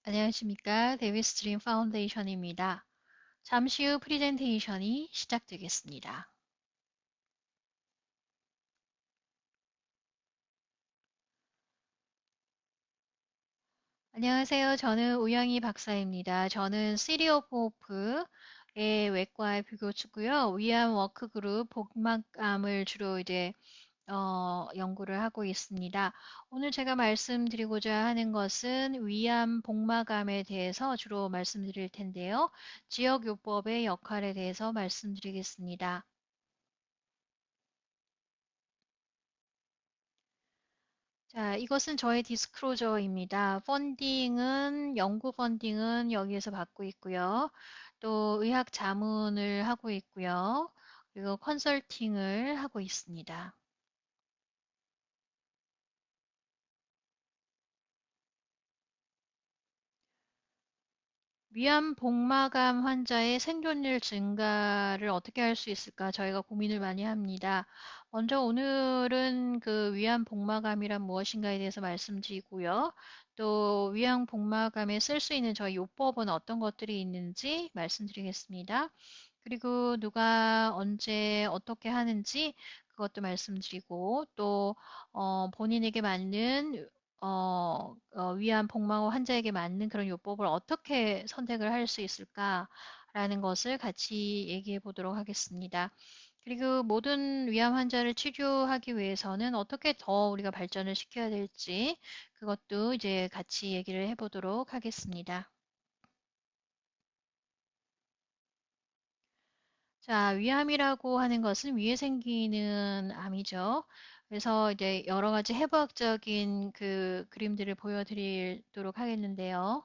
안녕하십니까. 데비스트림 파운데이션입니다. 잠시 후 프리젠테이션이 시작되겠습니다. 안녕하세요. 저는 우영희 박사입니다. 저는 시리 오브 호프의 외과 비교수고요. 위암 워크그룹 복막암을 주로 연구를 하고 있습니다. 오늘 제가 말씀드리고자 하는 것은 위암 복막암에 대해서 주로 말씀드릴 텐데요. 지역요법의 역할에 대해서 말씀드리겠습니다. 자, 이것은 저의 디스크로저입니다. 연구 펀딩은 여기에서 받고 있고요. 또 의학 자문을 하고 있고요. 그리고 컨설팅을 하고 있습니다. 위암 복막암 환자의 생존율 증가를 어떻게 할 수 있을까 저희가 고민을 많이 합니다. 먼저 오늘은 그 위암 복막암이란 무엇인가에 대해서 말씀드리고요. 또 위암 복막암에 쓸 수 있는 저희 요법은 어떤 것들이 있는지 말씀드리겠습니다. 그리고 누가 언제 어떻게 하는지 그것도 말씀드리고 또 본인에게 맞는 위암 복막암 환자에게 맞는 그런 요법을 어떻게 선택을 할 수 있을까라는 것을 같이 얘기해 보도록 하겠습니다. 그리고 모든 위암 환자를 치료하기 위해서는 어떻게 더 우리가 발전을 시켜야 될지 그것도 이제 같이 얘기를 해 보도록 하겠습니다. 자, 위암이라고 하는 것은 위에 생기는 암이죠. 그래서 이제 여러 가지 해부학적인 그 그림들을 보여드리도록 하겠는데요.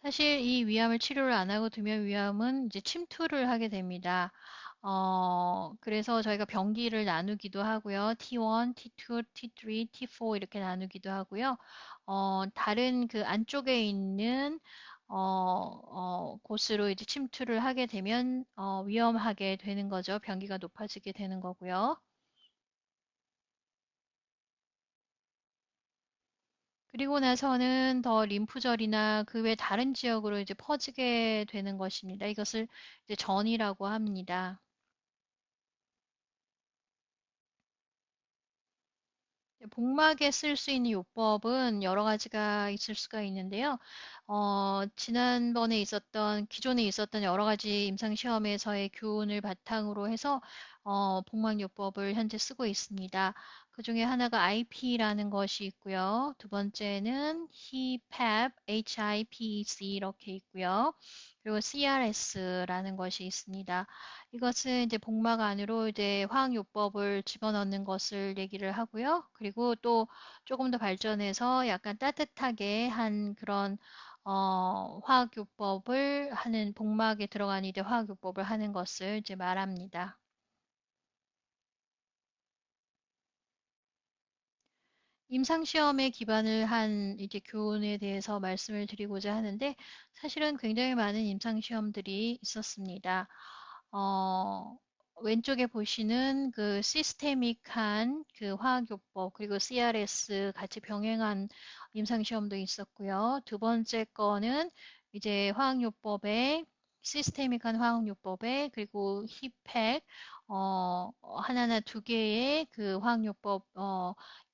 사실 이 위암을 치료를 안 하고 두면 위암은 이제 침투를 하게 됩니다. 그래서 저희가 병기를 나누기도 하고요. T1, T2, T3, T4 이렇게 나누기도 하고요. 다른 그 안쪽에 있는 곳으로 이제 침투를 하게 되면 위험하게 되는 거죠. 병기가 높아지게 되는 거고요. 그리고 나서는 더 림프절이나 그 외 다른 지역으로 이제 퍼지게 되는 것입니다. 이것을 이제 전이라고 합니다. 복막에 쓸 수 있는 요법은 여러 가지가 있을 수가 있는데요. 지난번에 기존에 있었던 여러 가지 임상시험에서의 교훈을 바탕으로 해서, 복막 요법을 현재 쓰고 있습니다. 그 중에 하나가 IP라는 것이 있고요. 두 번째는 HIPEC 이렇게 있고요. 그리고 CRS라는 것이 있습니다. 이것은 이제 복막 안으로 이제 화학요법을 집어넣는 것을 얘기를 하고요. 그리고 또 조금 더 발전해서 약간 따뜻하게 한 그런 화학요법을 하는 복막에 들어간 이제 화학요법을 하는 것을 이제 말합니다. 임상시험에 기반을 한 이제 교훈에 대해서 말씀을 드리고자 하는데 사실은 굉장히 많은 임상시험들이 있었습니다. 어, 왼쪽에 보시는 그 시스테믹한 그 화학요법 그리고 CRS 같이 병행한 임상시험도 있었고요. 두 번째 거는 이제 화학요법에 시스테믹한 화학요법에 그리고 힙팩 하나나 두 개의 그 화학요법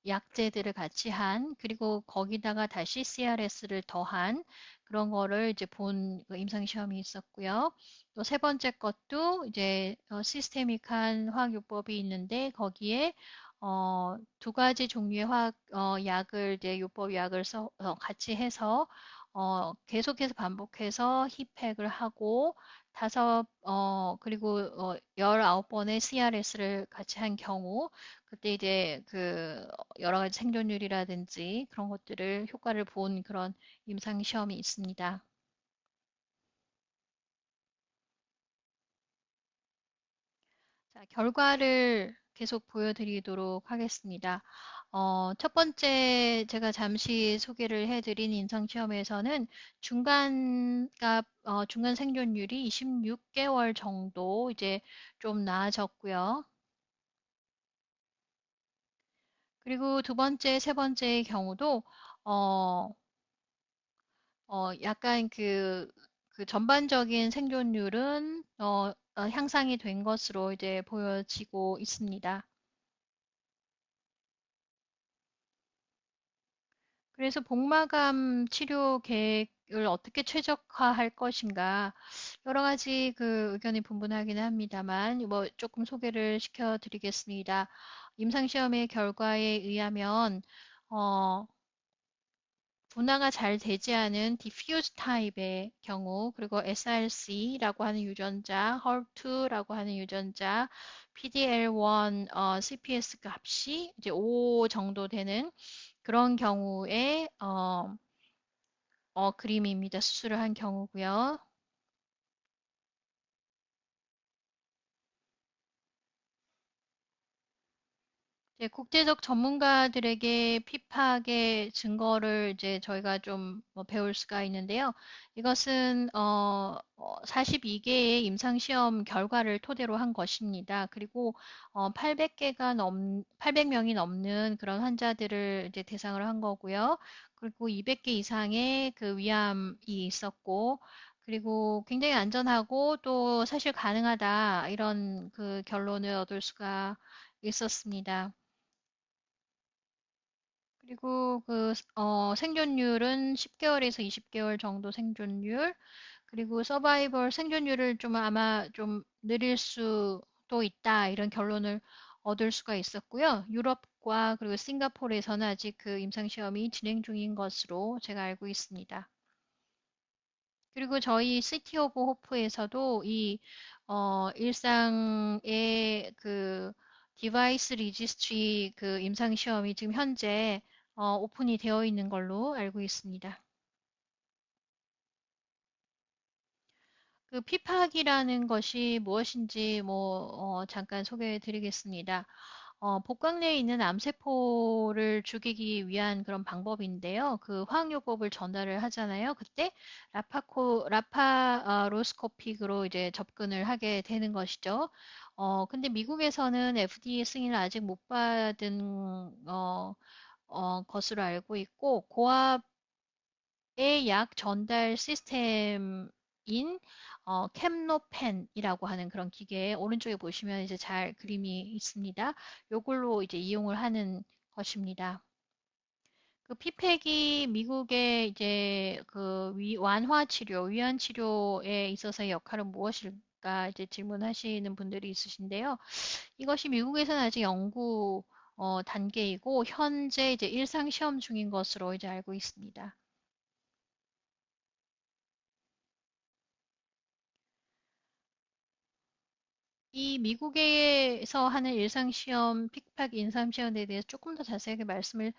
약재들을 같이 한 그리고 거기다가 다시 CRS를 더한 그런 거를 이제 본그 임상시험이 있었고요. 또 세 번째 것도 이제 시스테믹한 화학요법이 있는데 거기에 두 가지 종류의 약을 이제 요법 약을 같이 해서 계속해서 반복해서 힙팩을 하고 그리고 19번의 CRS를 같이 한 경우 그때 이제 그 여러 가지 생존율이라든지 그런 것들을 효과를 본 그런 임상 시험이 있습니다. 자, 결과를 계속 보여드리도록 하겠습니다. 첫 번째 제가 잠시 소개를 해드린 임상시험에서는 중간 생존율이 26개월 정도 이제 좀 나아졌고요. 그리고 두 번째, 세 번째의 경우도 어, 약간 그 전반적인 생존율은 향상이 된 것으로 이제 보여지고 있습니다. 그래서 복마감 치료 계획을 어떻게 최적화할 것인가 여러 가지 그 의견이 분분하기는 합니다만 뭐 조금 소개를 시켜드리겠습니다. 임상시험의 결과에 의하면 어, 분화가 잘 되지 않은 diffuse 타입의 경우, 그리고 SRC라고 하는 유전자, HER2라고 하는 유전자, PDL1, CPS 값이 이제 5 정도 되는 그런 경우에 그림입니다. 수술을 한 경우고요. 이제 국제적 전문가들에게 피팍의 증거를 이제 저희가 좀뭐 배울 수가 있는데요. 이것은 42개의 임상시험 결과를 토대로 한 것입니다. 그리고 800명이 넘는 그런 환자들을 이제 대상으로 한 거고요. 그리고 200개 이상의 그 위암이 있었고, 그리고 굉장히 안전하고 또 사실 가능하다 이런 그 결론을 얻을 수가 있었습니다. 그리고 생존율은 10개월에서 20개월 정도 생존율, 그리고 서바이벌 생존율을 좀 아마 좀 느릴 수도 있다, 이런 결론을 얻을 수가 있었고요. 유럽과 그리고 싱가포르에서는 아직 그 임상시험이 진행 중인 것으로 제가 알고 있습니다. 그리고 저희 시티 오브 호프에서도 일상의 그 디바이스 리지스트리 그 임상 시험이 지금 현재 오픈이 되어 있는 걸로 알고 있습니다. 그 피팍이라는 것이 무엇인지 잠깐 소개해 드리겠습니다. 복강 내에 있는 암세포를 죽이기 위한 그런 방법인데요. 그 화학요법을 전달을 하잖아요. 그때 라파로스코픽으로 이제 접근을 하게 되는 것이죠. 근데 미국에서는 FDA 승인을 아직 못 받은 것으로 알고 있고, 고압의 약 전달 시스템인 캠노펜이라고 하는 그런 기계 오른쪽에 보시면 이제 잘 그림이 있습니다. 요걸로 이제 이용을 하는 것입니다. 그 피팩이 미국의 이제 그 완화 치료, 위안 치료에 있어서의 역할은 무엇일까 이제 질문하시는 분들이 있으신데요. 이것이 미국에서는 아직 연구 단계이고 현재 이제 일상 시험 중인 것으로 이제 알고 있습니다. 이 미국에서 하는 일상시험, 픽팍 인삼시험에 대해서 조금 더 자세하게 말씀을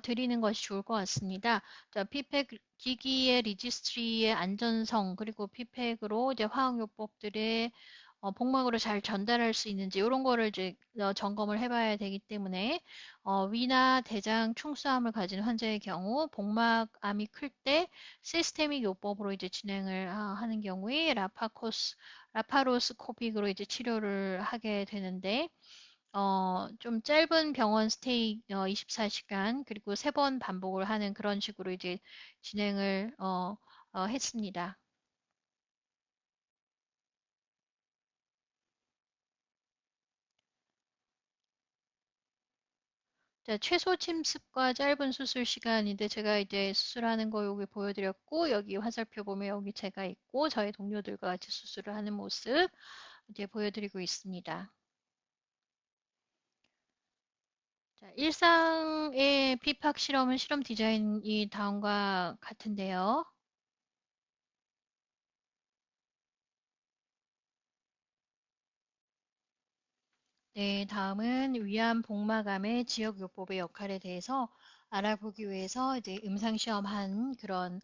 드리는 것이 좋을 것 같습니다. 자, 피팩 기기의 리지스트리의 안전성, 그리고 피팩으로 이제 화학요법들의 복막으로 잘 전달할 수 있는지 이런 거를 이제 점검을 해봐야 되기 때문에 위나 대장 충수암을 가진 환자의 경우 복막암이 클 때 시스테믹 요법으로 이제 진행을 하는 경우에 라파로스코픽으로 이제 치료를 하게 되는데 좀 짧은 병원 스테이 24시간 그리고 3번 반복을 하는 그런 식으로 이제 진행을 했습니다. 자, 최소 침습과 짧은 수술 시간인데 제가 이제 수술하는 거 여기 보여드렸고 여기 화살표 보면 여기 제가 있고 저희 동료들과 같이 수술을 하는 모습 이제 보여드리고 있습니다. 자, 일상의 피팍 실험은 실험 디자인이 다음과 같은데요. 네, 다음은 위암 복막암의 지역요법의 역할에 대해서 알아보기 위해서 이제 임상시험한 그런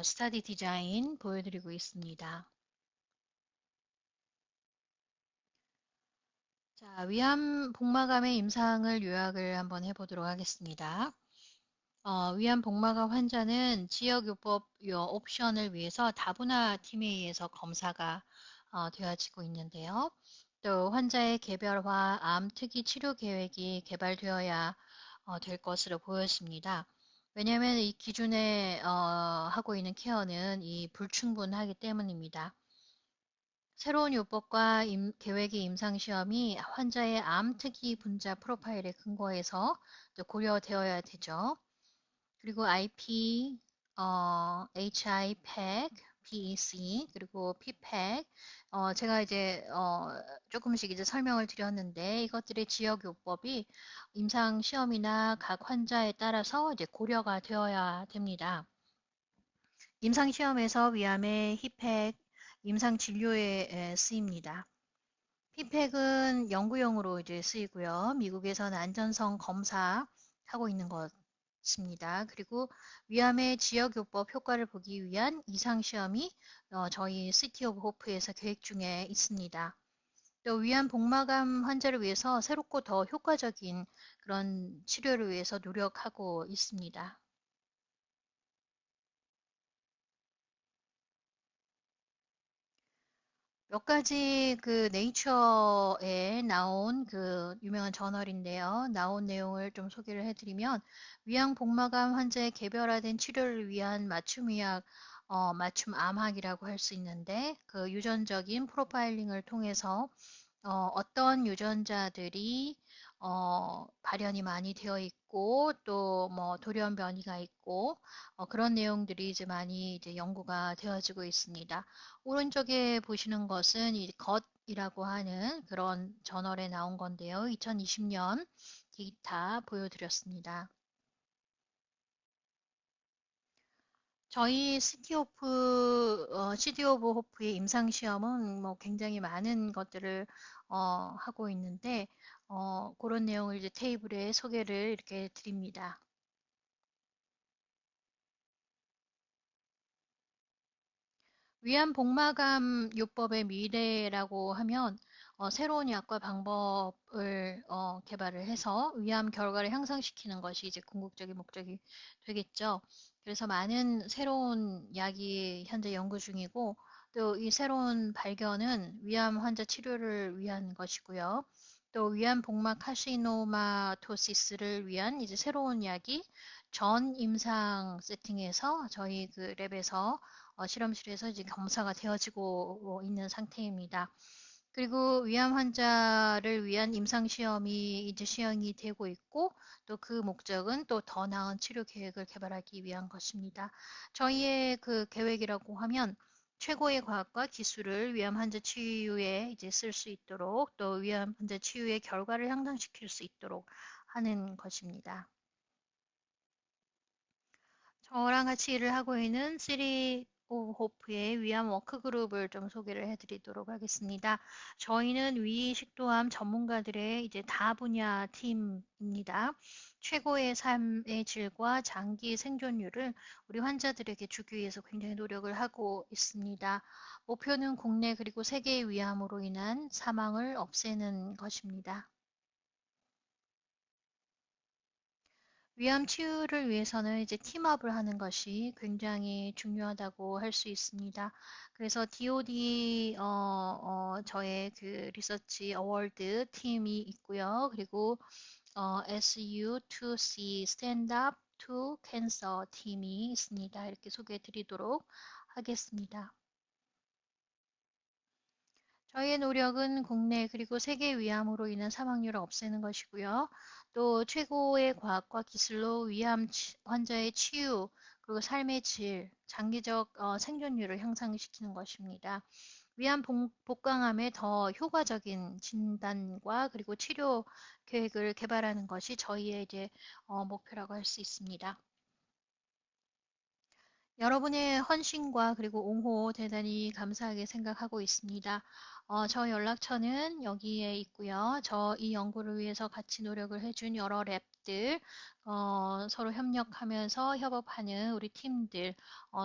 스타디 디자인 보여드리고 있습니다. 자, 위암 복막암의 임상을 요약을 한번 해보도록 하겠습니다. 위암 복막암 환자는 지역요법 옵션을 위해서 다분화 팀에 의해서 검사가 되어지고 있는데요. 또 환자의 개별화 암 특이 치료 계획이 개발되어야 될 것으로 보였습니다. 왜냐하면 이 기존에 하고 있는 케어는 이 불충분하기 때문입니다. 새로운 요법과 계획의 임상시험이 환자의 암 특이 분자 프로파일에 근거해서 또 고려되어야 되죠. 그리고 IP, HI, PEG, PEC, 그리고 PPEG, 제가 이제 조금씩 이제 설명을 드렸는데 이것들의 지역 요법이 임상 시험이나 각 환자에 따라서 이제 고려가 되어야 됩니다. 임상 시험에서 위암의 힙팩, 임상 진료에 쓰입니다. 힙팩은 연구용으로 이제 쓰이고요. 미국에서는 안전성 검사하고 있는 것입니다. 그리고 위암의 지역요법 효과를 보기 위한 이상시험이 저희 시티 오브 호프에서 계획 중에 있습니다. 또 위암 복막암 환자를 위해서 새롭고 더 효과적인 그런 치료를 위해서 노력하고 있습니다. 몇 가지 그 네이처에 나온 그 유명한 저널인데요. 나온 내용을 좀 소개를 해드리면 위양 복막암 환자의 개별화된 치료를 위한 맞춤의학, 맞춤 암학이라고 할 수 있는데 그 유전적인 프로파일링을 통해서 어떤 유전자들이 발현이 많이 되어 있고 또 뭐 돌연 변이가 있고 그런 내용들이 이제 많이 이제 연구가 되어지고 있습니다. 오른쪽에 보시는 것은 이 겉이라고 하는 그런 저널에 나온 건데요. 2020년 데이터 보여드렸습니다. 저희 시티 오브 호프의 임상 시험은 뭐 굉장히 많은 것들을 하고 있는데 그런 내용을 이제 테이블에 소개를 이렇게 드립니다. 위암 복마감 요법의 미래라고 하면 새로운 약과 방법을 개발을 해서 위암 결과를 향상시키는 것이 이제 궁극적인 목적이 되겠죠. 그래서 많은 새로운 약이 현재 연구 중이고 또 이 새로운 발견은 위암 환자 치료를 위한 것이고요. 또 위암 복막 카시노마토시스를 위한 이제 새로운 약이 전 임상 세팅에서 저희 그 랩에서 실험실에서 이제 검사가 되어지고 있는 상태입니다. 그리고 위암 환자를 위한 임상 시험이 이제 시행이 되고 있고 또 그 목적은 또 더 나은 치료 계획을 개발하기 위한 것입니다. 저희의 그 계획이라고 하면 최고의 과학과 기술을 위암 환자 치유에 이제 쓸 수 있도록 또 위암 환자 치유의 결과를 향상시킬 수 있도록 하는 것입니다. 저랑 같이 일을 하고 있는 시리 오 호프의 위암 워크그룹을 좀 소개를 해드리도록 하겠습니다. 저희는 위 식도암 전문가들의 이제 다 분야 팀입니다. 최고의 삶의 질과 장기 생존율을 우리 환자들에게 주기 위해서 굉장히 노력을 하고 있습니다. 목표는 국내 그리고 세계의 위암으로 인한 사망을 없애는 것입니다. 위암 치유를 위해서는 이제 팀업을 하는 것이 굉장히 중요하다고 할 수 있습니다. 그래서 DoD 저의 그 리서치 어워드 팀이 있고요. 그리고 SU2C Stand Up to Cancer 팀이 있습니다. 이렇게 소개해 드리도록 하겠습니다. 저희의 노력은 국내 그리고 세계 위암으로 인한 사망률을 없애는 것이고요. 또 최고의 과학과 기술로 위암 환자의 치유 그리고 삶의 질, 장기적 생존율을 향상시키는 것입니다. 위암 복강암의 더 효과적인 진단과 그리고 치료 계획을 개발하는 것이 저희의 이제 목표라고 할 수 있습니다. 여러분의 헌신과 그리고 옹호 대단히 감사하게 생각하고 있습니다. 저 연락처는 여기에 있고요. 저 이 연구를 위해서 같이 노력을 해준 여러 랩들, 서로 협력하면서 협업하는 우리 팀들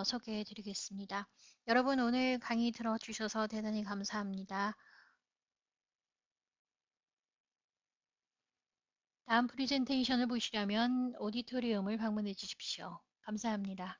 소개해 드리겠습니다. 여러분 오늘 강의 들어주셔서 대단히 감사합니다. 다음 프리젠테이션을 보시려면 오디토리움을 방문해 주십시오. 감사합니다.